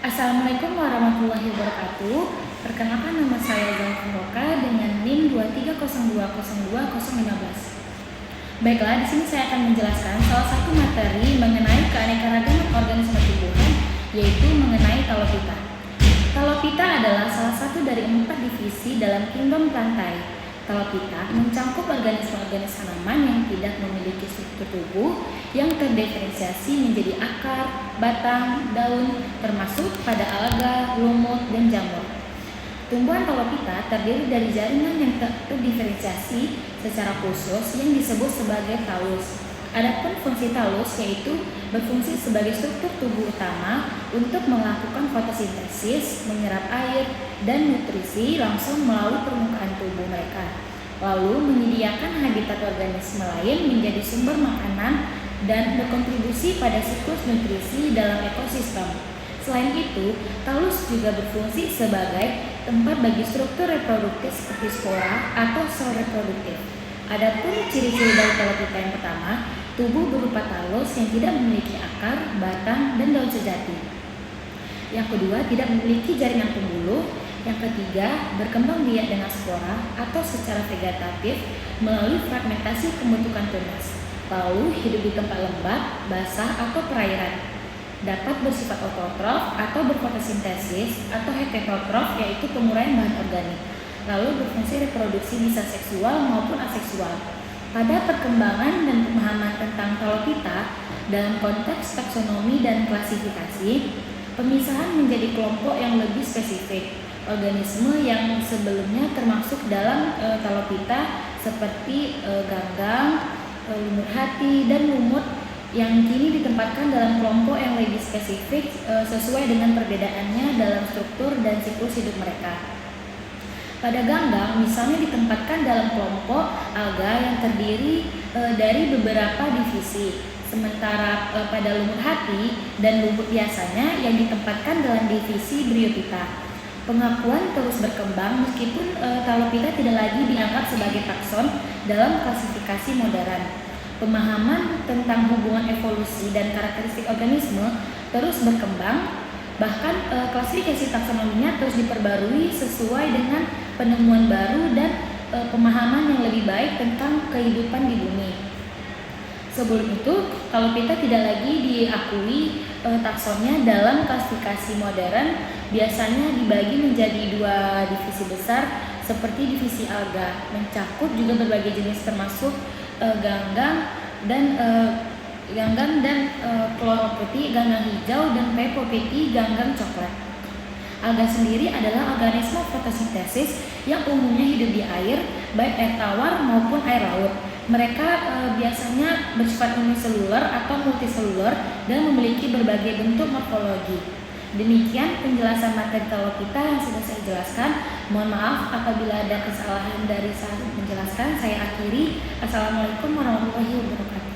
Assalamualaikum warahmatullahi wabarakatuh. Perkenalkan, nama saya Zalfa Roka dengan NIM 230202015. Baiklah, di sini saya akan menjelaskan salah satu materi mengenai keanekaragaman organisme tumbuhan, yaitu mengenai Talopita. Talopita adalah salah satu dari 4 divisi dalam kingdom plantae. Talopita mencakup organisme-organisme tanaman yang tidak memiliki struktur tubuh yang terdiferensiasi menjadi akar, batang, daun, termasuk pada alga, lumut, dan jamur. Tumbuhan Talopita terdiri dari jaringan yang terdiferensiasi secara khusus yang disebut sebagai talus. Adapun fungsi talus yaitu berfungsi sebagai struktur tubuh utama untuk melakukan fotosintesis, menyerap air dan nutrisi langsung melalui permukaan tubuh mereka, lalu menyediakan habitat organisme lain menjadi sumber makanan dan berkontribusi pada siklus nutrisi dalam ekosistem. Selain itu, talus juga berfungsi sebagai tempat bagi struktur reproduktif seperti spora atau sel reproduktif. Adapun ciri-ciri dari Talopita yang pertama, tubuh berupa talus yang tidak memiliki akar, batang, dan daun sejati. Yang kedua, tidak memiliki jaringan pembuluh. Yang ketiga, berkembang biak dengan spora atau secara vegetatif melalui fragmentasi pembentukan tunas. Lalu hidup di tempat lembab, basah, atau perairan. Dapat bersifat autotrof atau berfotosintesis atau heterotrof, yaitu penguraian bahan organik. Lalu berfungsi reproduksi bisa seksual maupun aseksual. Pada perkembangan dan pemahaman tentang Talopita dalam konteks taksonomi dan klasifikasi, pemisahan menjadi kelompok yang lebih spesifik. Organisme yang sebelumnya termasuk dalam Talopita seperti ganggang, lumut hati, dan lumut yang kini ditempatkan dalam kelompok yang lebih spesifik sesuai dengan perbedaannya dalam struktur dan siklus hidup mereka. Pada ganggang misalnya ditempatkan dalam kelompok alga yang terdiri dari beberapa divisi, sementara pada lumut hati dan lumut biasanya yang ditempatkan dalam divisi Bryophyta. Pengakuan terus berkembang meskipun Talopita tidak lagi dianggap sebagai takson dalam klasifikasi modern. Pemahaman tentang hubungan evolusi dan karakteristik organisme terus berkembang. Bahkan klasifikasi taksonominya terus diperbarui sesuai dengan penemuan baru dan pemahaman yang lebih baik tentang kehidupan di bumi. Sebelum itu, Talopita tidak lagi diakui taksonnya dalam klasifikasi modern, biasanya dibagi menjadi 2 divisi besar seperti divisi alga, mencakup juga berbagai jenis termasuk ganggang dan chlorophyta, ganggang hijau, dan pepophyta, ganggang coklat. Alga sendiri adalah organisme fotosintesis yang umumnya hidup di air, baik air tawar maupun air laut. Mereka biasanya bersifat uniseluler atau multiseluler dan memiliki berbagai bentuk morfologi. Demikian penjelasan materi Talopita yang sudah saya jelaskan. Mohon maaf apabila ada kesalahan dari saat menjelaskan. Saya akhiri. Assalamualaikum warahmatullahi wabarakatuh.